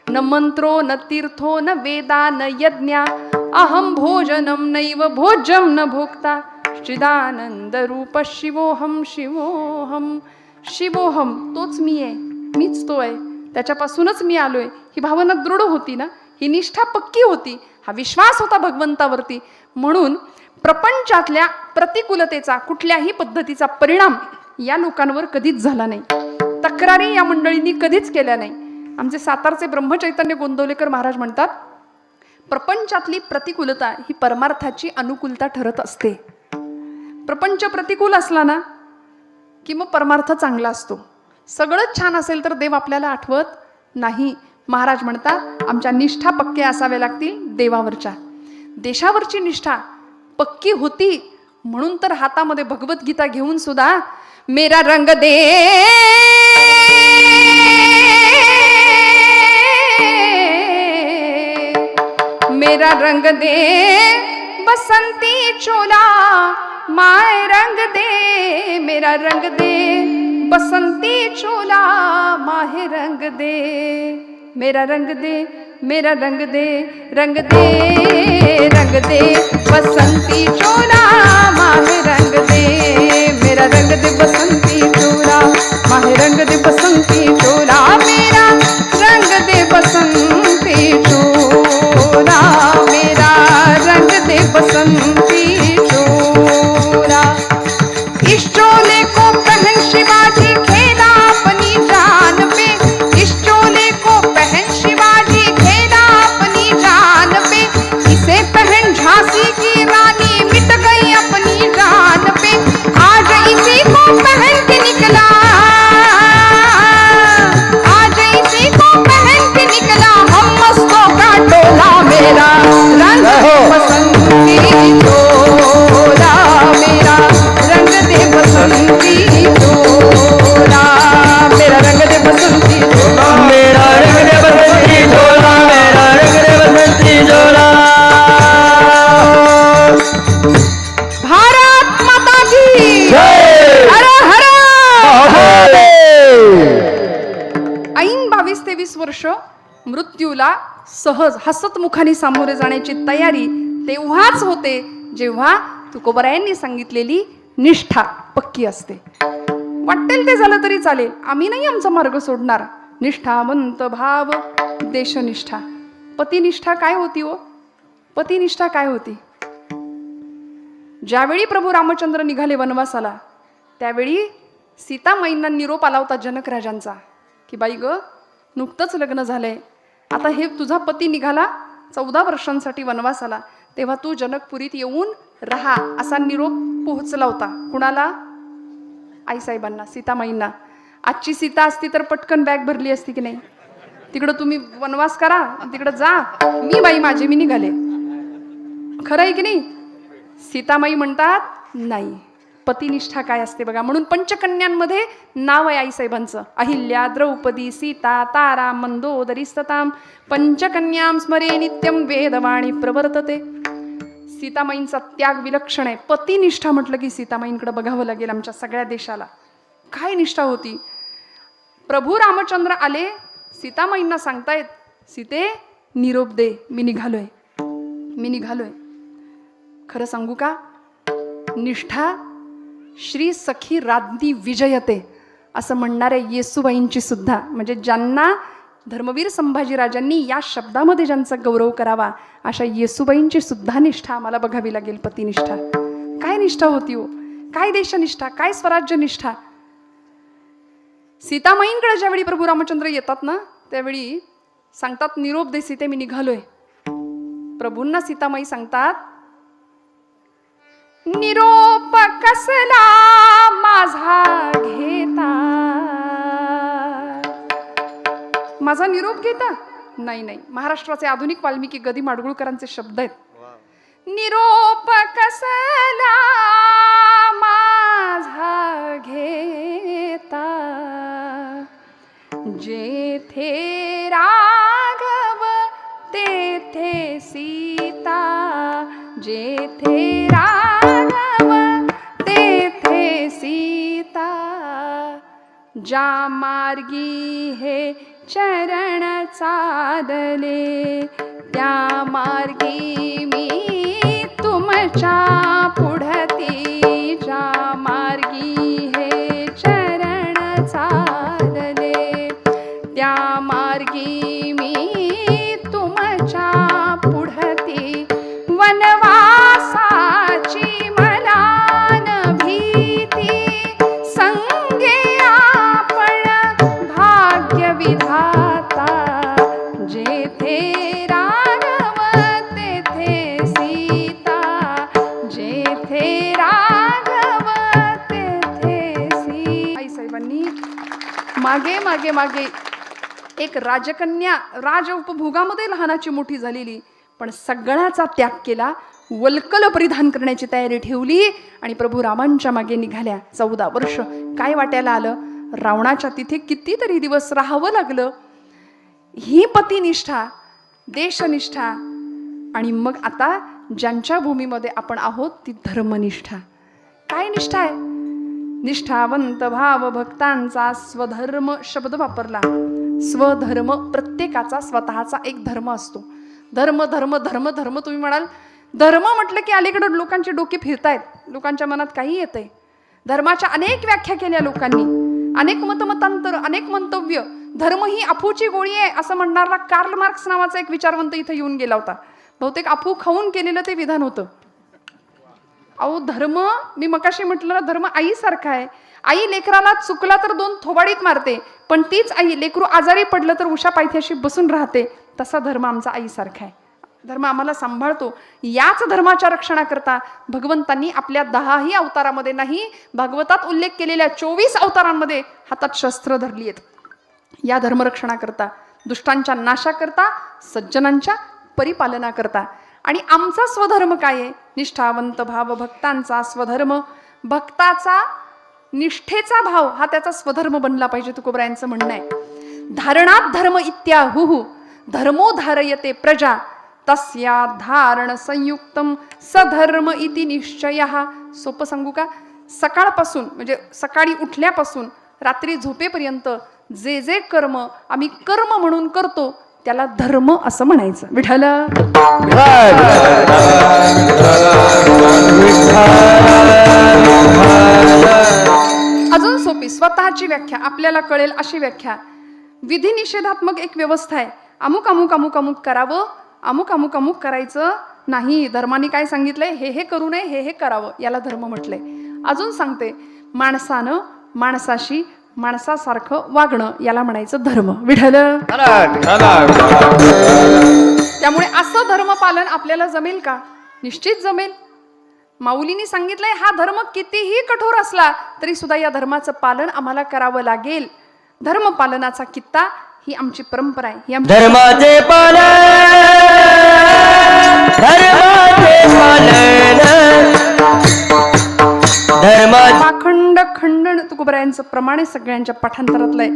न मंत्रो न तीर्थो न वेदा न यज्ञा अहम भोजनं नैव भोज्यं न भोक्ता चिदानंद रूप शिवोहम शिवोहम. शिवोहम तोच मी आहे, मीच तो आहे, त्याच्यापासूनच मी आलोय. ही भावना दृढ होती ना, ही निष्ठा पक्की होती, हा विश्वास होता भगवंतावरती. म्हणून प्रपंचातल्या प्रतिकूलतेचा, कुठल्याही पद्धतीचा परिणाम या लोकांवर कधीच झाला नाही. तक्रारी या मंडळींनी कधीच केल्या नाही. आमचे सातारचे ब्रह्मचैतन्य गोंदवलेकर महाराज म्हणतात प्रपंचातली प्रतिकूलता ही परमार्थाची अनुकूलता ठरत असते. प्रपंच प्रतिकूल असला ना की मग परमार्थ चांगला असतो. सगळंच छान असेल तर देव आपल्याला आठवत नाही. महाराज म्हणतात आमच्या निष्ठा पक्क्या असाव्या लागतील देवावरच्या. देशावरची निष्ठा पक्की होती म्हणून तर हातामध्ये भगवद्गीता घेऊन सुद्धा मेरा रंग दे मेरा रंग दे बसंती चोला माय रंग दे मेरा रंग दे बसंती चोला माहे रंग दे मेरा रंग दे मेरा रंग दे रंग दे रंग दे बसंती चोला माहे रंग दे मेरा रंग दे बसंती चोला. निकला, आज इसी को पहन के निकला हम मस्तों का टोला, मेरा रंग बसंती चोला, मेरा रंग दे बसंती चोला, मेरा रंग दे बसंती चोला, मेरा रंग दे बसंती चोला, मेरा रंग दे बसंती चोला। भारत माता की जय। हर हर महादेव। ऐन 22-23 वर्ष मृत्यूला सहज हसतमुखाने सामोरे जाण्याची तयारी तेव्हाच होते जेव्हा तुकोबरायांनी सांगितलेली निष्ठा पक्की असते. वाटेल ते झालं तरी चालेल, आम्ही नाही आमचा मार्ग सोडणार. निष्ठावंत भाव देशनिष्ठा. पतिनिष्ठा काय होती हो? पतिनिष्ठा काय होती? ज्यावेळी प्रभू रामचंद्र निघाले वनवासाला त्यावेळी सीतामाईंना निरोप आला होता जनक राजांचा की बाई ग, नुकतंच लग्न झालंय, आता हे तुझा पती निघाला 14 वर्षांसाठी वनवासाला, तेव्हा तू जनकपुरीत येऊन राहा असा निरोप पोहोचला होता. कुणाला? आईसाहेबांना, सीतामाईंना. आजची सीता असती तर पटकन बॅग भरली असती की नाही, तिकडं तुम्ही वनवास करा, तिकडं जा, मी बाई माझे मी निघाले. खरं आहे की नाही? सीतामाई म्हणतात नाही, पतिनिष्ठा काय असते बघा. म्हणून पंचकन्यांमध्ये नाव आहे आईसाहेबांचं. अहिल्या, द्रौपदी, सीता, तारा, मंदोदरी सताम पंचकन्यां स्मरे नित्यम वेदवाणी प्रवर्तते. सीतामाईंचा त्याग विलक्षण आहे. पतिनिष्ठा म्हटलं की सीतामाईंकडे बघावं लागेल आमच्या सगळ्या देशाला. काय निष्ठा होती? प्रभू रामचंद्र आले, सीतामाईंना सांगतायत सीते निरोप दे, मी निघालोय, मी निघालोय. खरं सांगू का, निष्ठा श्री सखी राज्ञी विजयते असं म्हणणाऱ्या येसूबाईंची सुद्धा, म्हणजे ज्यांना धर्मवीर संभाजीराजांनी या शब्दामध्ये ज्यांचा गौरव करावा अशा येसूबाईंची सुद्धा निष्ठा आम्हाला बघावी लागेल. पतिनिष्ठा काय निष्ठा होती हो? काय देशनिष्ठा, काय स्वराज्य निष्ठा. सीतामाईंकडे ज्यावेळी प्रभू रामचंद्र येतात ना त्यावेळी सांगतात निरोप दे सीते, मी निघालोय. प्रभूंना सीतामाई सांगतात निरोप कसला माझा घेता, माझा निरोप घेता? नाही नाही, महाराष्ट्राचे आधुनिक वाल्मिकी गदी माडगुळकरांचे शब्द आहेत. निरोप कसला माझा घेता, जेथे राघव तेथे सीता, जेथे राघव तेथे सीता, ज्या मार्गी हे चरण चालले त्या मार्गी मी तुमच्या पुढती, ज्या मार्गी हे चरण चालले त्या मार्गी मी तुमच्या पुढती, वनवासाची मला न भीती, संगे आपण भाग्य विधाता, जेथे राघव तेथे सीता, जेथे राघव तेथे सीता. आईसाहेबांनी मागे मागे मागे एक राजकन्या राजउपभोगामध्ये लहानाची मोठी झालेली पण सगळ्याचा त्याग केला, वल्कल परिधान करण्याची तयारी ठेवली आणि प्रभू रामांच्या मागे निघाल्या. 14 वर्ष काय वाट्याला आलं? रावणाच्या तिथे कितीतरी दिवस राहावं लागलं. ही पतिनिष्ठा, देशनिष्ठा आणि मग आता ज्यांच्या भूमीमध्ये आपण आहोत ती धर्मनिष्ठा. काय निष्ठा आहे? निष्ठावंत भाव भक्तांचा स्वधर्म शब्द वापरला. स्वधर्म, प्रत्येकाचा स्वतःचा एक धर्म असतो. धर्म धर्म धर्म धर्म तुम्ही म्हणाल, धर्म म्हटलं की अलीकडे लोकांचे डोके फिरतायत, लोकांच्या मनात काही येतंय. धर्माच्या अनेक व्याख्या केल्या लोकांनी, अनेक मतमतांतर, अनेक मंतव्य. धर्म ही अफूची गोळी आहे असं म्हणणारा कार्ल मार्क्स नावाचा एक विचारवंत इथं येऊन गेला होता. बहुतेक अफू खाऊन केलेलं ते विधान होतं. अहो धर्म, मी मगाशी म्हटलं धर्म आईसारखा आहे. आई लेकराला चुकला तर 2 थोबाडीत मारते, पण तीच आई लेकरू आजारी पडलं तर उषा पायथ्याशी बसून राहते. तसा धर्म आमचा आईसारखा आहे. धर्म आम्हाला सांभाळतो. याच धर्माच्या रक्षणाकरता भगवंतांनी आपल्या 10ही अवतारामध्ये नाही, भागवतात उल्लेख केलेल्या 24 अवतारांमध्ये हातात शस्त्र धरली आहेत. या धर्मरक्षणाकरता, दुष्टांच्या नाशाकरता, सज्जनांच्या परिपालनाकरता. आणि आमचा स्वधर्म काय आहे? निष्ठावंत भाव भक्तांचा स्वधर्म. भक्ताचा निष्ठेचा भाव हा त्याचा स्वधर्म बनला पाहिजे. तुकोबरायांचं म्हणणं आहे, धारणात धर्म इत्याहुः धर्मो धारयते प्रजा तस्या धारण संयुक्तम सधर्म इति निश्चयः. सोपं सांगू का? सकाळपासून म्हणजे सकाळी उठल्यापासून रात्री झोपेपर्यंत जे जे कर्म आम्ही कर्म म्हणून करतो त्याला धर्म असं म्हणायचं. विठ्ठल अजून सोपी स्वतःची व्याख्या आपल्याला कळेल अशी व्याख्या. विधी निषेधात्मक एक व्यवस्था आहे. अमुक अमुक अमुक अमुक करावं, अमुक अमुक अमुक करायचं नाही. धर्माने काय सांगितलंय? हे करू नये, हे करावं, याला धर्म म्हटलंय. अजून सांगते, माणसानं माणसाशी माणसासारखं वागणं याला म्हणायचं धर्म. विठ्ठल त्यामुळे असं धर्म पालन आपल्याला जमेल का? निश्चित जमेल. माऊलींनी सांगितलंय हा धर्म कितीही कठोर असला तरी सुद्धा या धर्माचं पालन आम्हाला करावं लागेल. धर्म पालनाचा कित्ता ही आमची परंपरा आहे. ही धर्माचे पालन, धर्माचे पालन, पाखंड खंडन तुकोबरायांचं प्रमाण सगळ्यांच्या पाठांतरातलं आहे.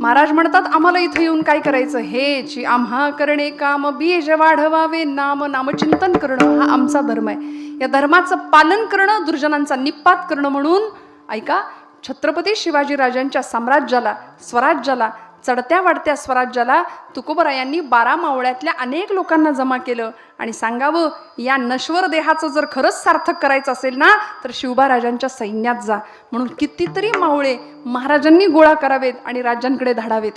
महाराज म्हणतात आम्हाला इथं येऊन काय करायचं? हेची आम्हा करणे काम बीज वाढवावे नाम, नामचिंतन करणं हा आमचा धर्म आहे. या धर्माचं पालन करणं, दुर्जनांचा निपात करणं. म्हणून ऐका, छत्रपती शिवाजी राजांच्या साम्राज्याला, स्वराज्याला, चढत्या वाढत्या स्वराज्याला तुकोबरायांनी 12 मावळ्यातल्या अनेक लोकांना जमा केलं आणि सांगावं, या नश्वर देहाचं जर खरंच सार्थक करायचं असेल ना तर शिवबा राजांच्या सैन्यात जा. म्हणून कितीतरी मावळे महाराजांनी गोळा करावेत आणि राज्यांकडे धाडावेत.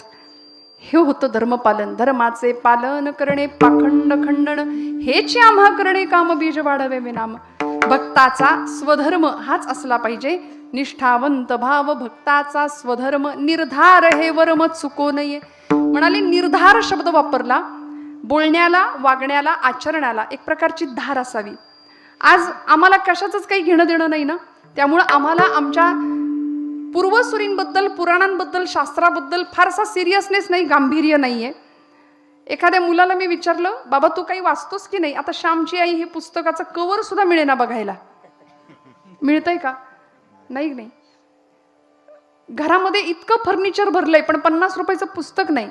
हे होतं धर्मपालन. धर्माचे पालन करणे पाखंड खंडन, हेची आम्हा करणे काम बीज वाढवे नाम. भक्ताचा स्वधर्म हाच असला पाहिजे. निष्ठावंत भाव भक्ताचा स्वधर्म, निर्धार हे वर्म चुको नये. म्हणाले निर्धार शब्द वापरला. बोलण्याला, वागण्याला, आचरणाला एक प्रकारची धार असावी. आज आम्हाला कशाचंच काही घेणं देणं नाही ना, त्यामुळं आम्हाला आमच्या पूर्वसुरींबद्दल, पुराणांबद्दल, शास्त्राबद्दल फारसा सिरियसनेस नाही, गांभीर्य नाहीये. एखाद्या मुलाला मी विचारलं, बाबा तू काही वाचतोस की नाही? आता श्यामची आई हे पुस्तकाचं कवर सुद्धा मिळेना बघायला. मिळतंय का? नाही. घरामध्ये इतकं फर्निचर भरलंय पण 50 रुपयाचं पुस्तक नाही.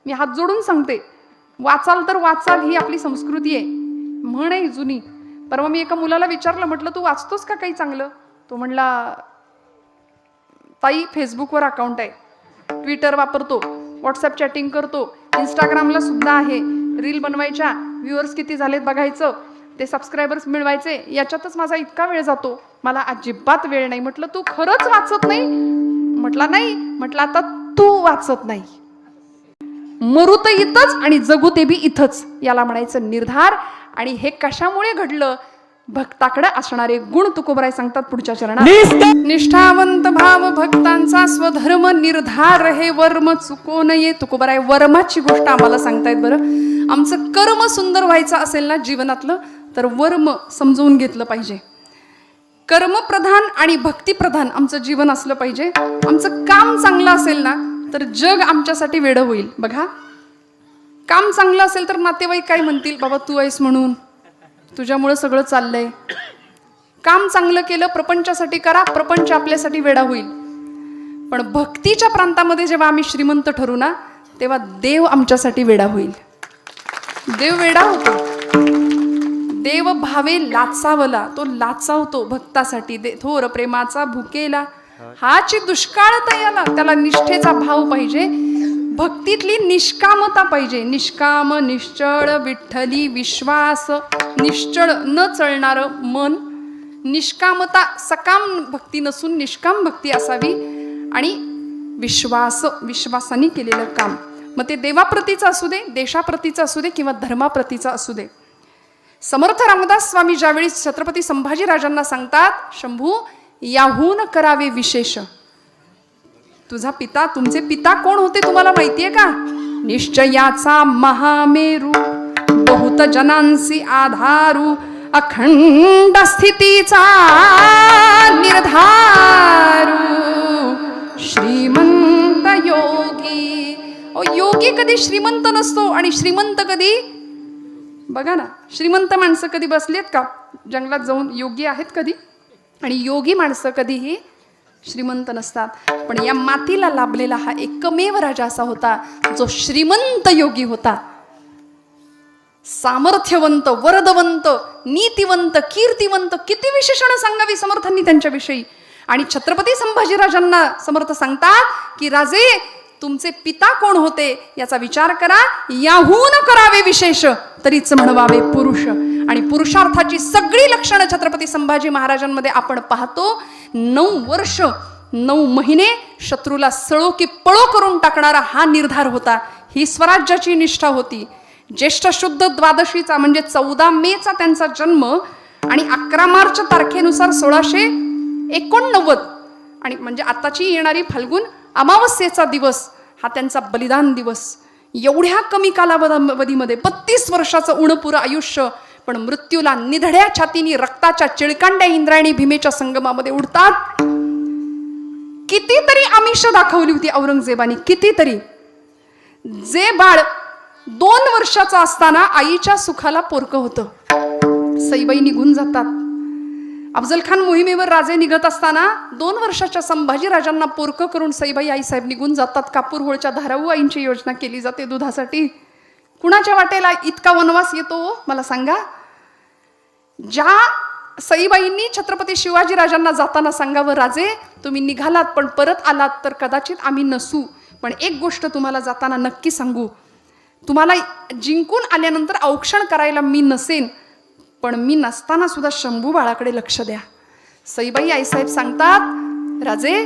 मी हात जोडून सांगते, वाचाल तर वाचाल, ही आपली संस्कृती आहे. म्हण आहे जुनी. परवा मी एका मुलाला विचारलं, म्हटलं तू वाचतोस का काही चांगलं? तो म्हणला, ताई फेसबुकवर अकाउंट आहे, ट्विटर वापरतो, व्हॉट्सअप चॅटिंग करतो, इंस्टाग्रामला सुद्धा आहे, रील बनवायच्या, व्ह्युअर्स किती झालेत बघायचं, ते सबस्क्रायबर्स मिळवायचे, याच्यातच माझा इतका वेळ जातो, मला अजिबात वेळ नाही. म्हटलं तू खरंच वाचत नाही? म्हटला नाही. म्हटलं आता तू वाचत नाही. मरू तर इथंच आणि जगू ते बी इथंच, याला म्हणायचं निर्धार. आणि हे कशामुळे घडलं? भक्ताकडे असणारे गुण तुकोबराय सांगतात पुढच्या चरणात. निष्ठावंत भाव भक्तांचा स्वधर्म, निर्धार हे वर्म चुको नये. तुकोबराय वर्माची गोष्ट आम्हाला सांगतायत. बरं, आमचं कर्म सुंदर व्हायचं असेल ना जीवनातलं, तर वर्म समजवून घेतलं पाहिजे. कर्मप्रधान आणि भक्तिप्रधान आमचं जीवन असलं पाहिजे. आमचं काम चांगलं असेल ना तर जग आमच्यासाठी वेडं होईल. बघा, काम चांगलं असेल तर नातेवाईक काय म्हणतील? बाबा तू आहेस म्हणून, तुझ्यामुळे सगळं चाललंय. काम चांगलं केलं, प्रपंचासाठी करा, प्रपंच आपल्यासाठी वेडा होईल. पण भक्तीच्या प्रांतामध्ये जेव्हा आम्ही श्रीमंत ठरू ना तेव्हा देव आमच्यासाठी वेडा होईल. देव वेडा होतो. देव भावे लाचावला, तो लाचावतो भक्तासाठी. थोर प्रेमाचा भुकेला, हाची दुष्काळ तयाला. त्याला निष्ठेचा भाव पाहिजे, भक्तीतली निष्कामता पाहिजे. निष्काम, निश्चळ, विठ्ठली विश्वास, निश्चळ न चळणारं मन. निष्कामता, सकाम भक्ती नसून निष्काम भक्ती असावी. आणि विश्वास, विश्वासाने केलेलं काम. मग ते देवाप्रतीचं असू दे, देशाप्रतीचं असू दे किंवा धर्माप्रतीचं असू दे. समर्थ रामदास स्वामी ज्यावेळी छत्रपती संभाजीराजांना सांगतात, शंभू याहून करावे विशेष. तुझा पिता, तुमचे पिता कोण होते तुम्हाला माहितीये का? निश्चयाचा महामेरू, बहुत भक्त जनांसी आधारू अखंड स्थितीचा निर्धारू श्रीमंत योगी. योगी कधी श्रीमंत नसतो आणि श्रीमंत कधी, बघा ना, श्रीमंत माणसं कधी बसलेत का जंगलात जाऊन? योगी आहेत कधी? आणि योगी माणसं कधीही श्रीमंत नसतात. पण या मातीला लाभलेला हा एकमेव राजा असा होता जो श्रीमंत योगी होता. सामर्थ्यवंत, वरदवंत, नीतिवंत, कीर्तिवंत, किती विशेषणं सांगावी समर्थांनी त्यांच्याविषयी. आणि छत्रपती संभाजीराजांना समर्थ सांगतात की राजे, तुमचे पिता कोण होते याचा विचार करा, याहून करावे विशेष तरीच म्हणवावे पुरुष. आणि पुरुषार्थाची सगळी लक्षणं छत्रपती संभाजी महाराजांमध्ये आपण पाहतो. 9 वर्ष 9 महिने शत्रूला सळो की पळो करून टाकणारा हा निर्धार होता. ही स्वराज्याची निष्ठा होती. ज्येष्ठ शुद्ध द्वादशीचा म्हणजे 14 मेचा त्यांचा जन्म आणि 11 मार्च तारखेनुसार 1689 आणि म्हणजे आताची येणारी फाल्गुन अमावस्येचा दिवस हा त्यांचा बलिदान दिवस. एवढ्या कमी कालावधीमध्ये 32 वर्षाचं उणपुरं आयुष्य, पण मृत्यूला निधड्या छातीने रक्ताच्या चिळकांड्या इंद्रायणी भीमेच्या संगमामध्ये उडतात. कितीतरी आमिष दाखवली होती औरंगजेबाने, कितीतरी. जे बाळ 2 वर्षाचं असताना आईच्या सुखाला पोरकं होतं, सईबाई निघून जातात. अफजल खान मोहिमेवर राजे निघत असताना 2 वर्षाच्या संभाजी राजांना पोरकं करून सईबाई आईसाहेब निघून जातात. कापूर होळच्या धाराऊ आईंची योजना केली जाते दुधासाठी. कुणाच्या वाटेला इतका वनवास येतो मला सांगा? ज्या सईबाईंनी छत्रपती शिवाजी राजांना जाताना सांगावं, राजे तुम्ही निघालात पण परत आलात तर कदाचित आम्ही नसू, पण एक गोष्ट तुम्हाला जाताना नक्की सांगू, तुम्हाला जिंकून आल्यानंतर औक्षण करायला मी नसेन, पण मी नसताना सुद्धा शंभू बाळाकडे लक्ष द्या. सईबाई आईसाहेब सांगतात, राजे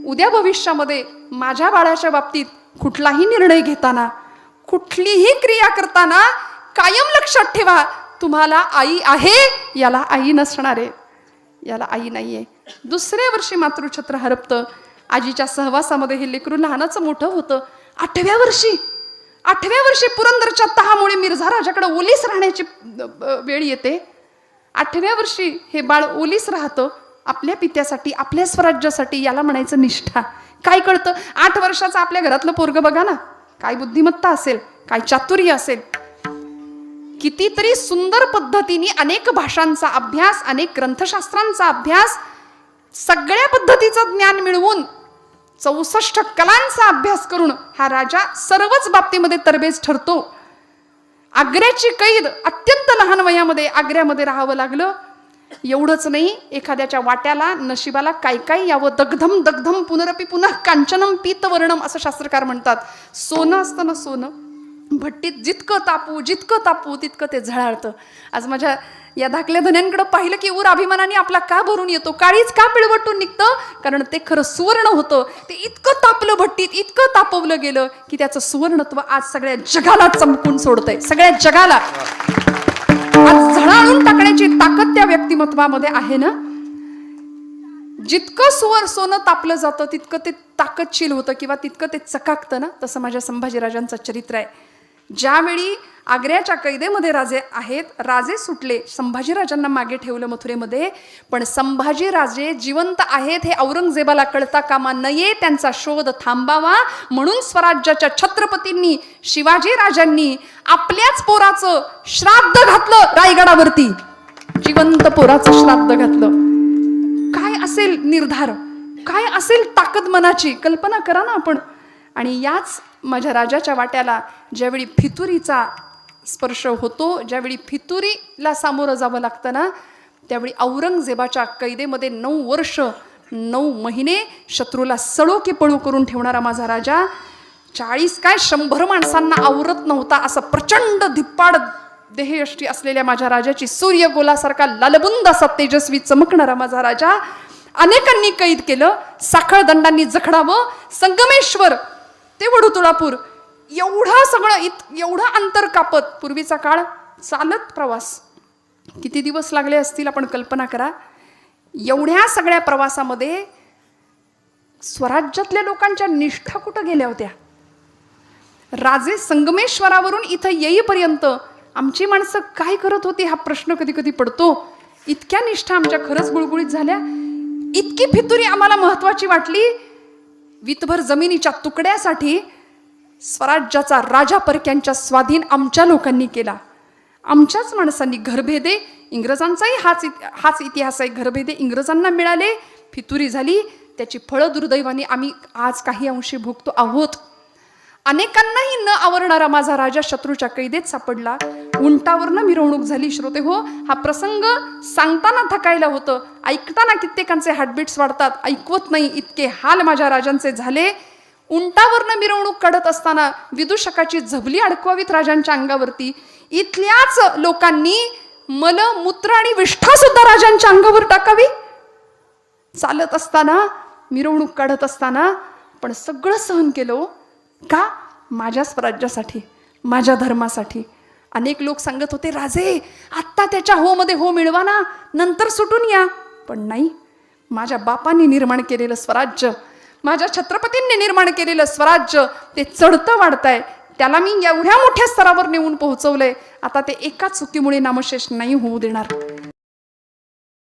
उद्या भविष्यामध्ये माझ्या बाळाच्या बाबतीत कुठलाही निर्णय घेताना, कुठलीही क्रिया करताना कायम लक्षात ठेवा, तुम्हाला आई आहे, याला आई नसणार आहे, याला आई नाहीये. दुसऱ्या वर्षी मातृछत्र हरपतं. आजीच्या सहवासामध्ये हे लेकरू लहानाचं मोठं होतं. 8व्या वर्षी पुरंदरच्या तहामुळे मिर्झा राजाकडे ओलीस राहण्याची वेळ येते. 8व्या वर्षी हे बाळ ओलीस राहतं आपल्या पित्यासाठी, आपल्या स्वराज्यासाठी. याला म्हणायचं निष्ठा. काय कळतं 8 वर्षाचं आपल्या घरातलं पोरग? बघा ना, काय बुद्धिमत्ता असेल, काय चातुर्य असेल. कितीतरी सुंदर पद्धतीने अनेक भाषांचा अभ्यास, अनेक ग्रंथशास्त्रांचा अभ्यास, सगळ्या पद्धतीचं ज्ञान मिळवून 64 कलांचा अभ्यास करून हा राजा सर्वच बाबतीमध्ये तरबेज ठरतो. आग्र्याची कैद, अत्यंत लहान वयामध्ये आग्र्यामध्ये राहावं लागलं. एवढंच नाही, एखाद्याच्या वाट्याला नशिबाला काय काय यावं. दग्धम दग्धम पुनरपी पुन्हा कांचनम पीतवर्णम असं शास्त्रकार म्हणतात. सोनं असतं ना, सोनं भट्टीत जितकं तापू तितकं ते झळाळतं. आज माझ्या या धाकल्या धन्यांकडे पाहिलं की ऊर अभिमानाने आपला का भरून येतो, काळीच का पिळवटून निघतं? कारण ते खरं सुवर्ण होतं. ते इतकं तापलं भट्टीत, इतकं तापवलं गेलं की त्याचं सुवर्णत्व आज सगळ्या जगाला चमकून सोडतंय. सगळ्या जगाला आज झळाळून टाकण्याची ताकद त्या व्यक्तिमत्वामध्ये आहे ना. जितकं सोनं तापलं जातं तितकं ते ताकदशील होतं किंवा तितकं ते चकाकतं ना. तसं माझ्या संभाजीराजांचं चरित्र आहे. ज्यावेळी आग्र्याच्या कैदेमध्ये राजे आहेत, राजे सुटले, संभाजीराजांना मागे ठेवलं मथुरेमध्ये. पण संभाजीराजे जिवंत आहेत हे औरंगजेबाला कळता कामा नये. त्यांचा शोध थांबावा म्हणून स्वराज्याच्या छत्रपतींनी, शिवाजी राजांनी आपल्याच पोराचं श्राद्ध घातलं रायगडावरती. जिवंत पोराचं श्राद्ध घातलं. काय असेल निर्धार, काय असेल ताकद मनाची, कल्पना करा ना आपण. आणि याच माझ्या राजाच्या वाट्याला ज्यावेळी फितुरीचा स्पर्श होतो, ज्यावेळी फितुरीला सामोरं जावं लागतं ना, त्यावेळी औरंगजेबाच्या कैदेमध्ये 9 वर्ष 9 महिने शत्रूला सळो की पळू करून ठेवणारा माझा राजा, 40 काय 100 माणसांना आवरत नव्हता असं प्रचंड धिप्पाड देहयष्टी असलेल्या माझ्या राजाची, सूर्यगोलासारखा लालबुंद असा तेजस्वी चमकणारा माझा राजा अनेकांनी कैद केलं. साखळ दंडांनी जखडावं. संगमेश्वर ते वडूतुळापूर एवढं सगळं एवढं अंतर कापत, पूर्वीचा काळ चालत प्रवास किती दिवस लागले असतील आपण कल्पना करा. एवढ्या सगळ्या प्रवासामध्ये स्वराज्यातल्या लोकांच्या निष्ठा कुठं गेल्या होत्या? राजे संगमेश्वरावरून इथं येईपर्यंत आमची माणसं काय करत होती हा प्रश्न कधी कधी पडतो. इतक्या निष्ठा आमच्या खरंच गुळगुळीत झाल्या. इतकी फितुरी आम्हाला महत्वाची वाटली. वितभर जमिनीच्या तुकड्यासाठी स्वराज्याचा राजा परक्यांच्या स्वाधीन आमच्या लोकांनी केला. आमच्याच माणसांनी घरभेदे, इंग्रजांचाही हाच इतिहास आहे, घरभेदे इंग्रजांना मिळाले, फितुरी झाली. त्याची फळं दुर्दैवाने आम्ही आज काही अंशी भोगतो आहोत. अनेकांनाही न आवडणारा माझा राजा शत्रूच्या कैदेत सापडला. उंटावरनं मिरवणूक झाली. श्रोते हो, हा प्रसंग सांगताना थकायला होतं, ऐकताना कित्येकांचे हार्टबीट्स वाढतात. ऐकवत नाही इतके हाल माझ्या राजांचे झाले. उंटावरनं मिरवणूक काढत असताना विदूषकाची झबली अडकवावीत राजांच्या अंगावरती. इथल्याच लोकांनी मल, मूत्र आणि विष्ठा सुद्धा राजांच्या अंगावर टाकावी. चालत असताना, मिरवणूक काढत असताना, पण सगळं सहन केलं. का? माझ्या स्वराज्यासाठी, माझ्या धर्मासाठी. अनेक लोक सांगत होते, राजे आत्ता त्याच्या हो मध्ये हो मिळवा ना, नंतर सुटून या. पण नाही, माझ्या बापांनी निर्माण केलेलं स्वराज्य, माझ्या छत्रपतींनी निर्माण केलेलं स्वराज्य ते चढतं वाढतंय. त्याला मी एवढ्या मोठ्या स्तरावर नेऊन पोहोचवलंय. आता ते एका चुकीमुळे नामशेष नाही होऊ देणार.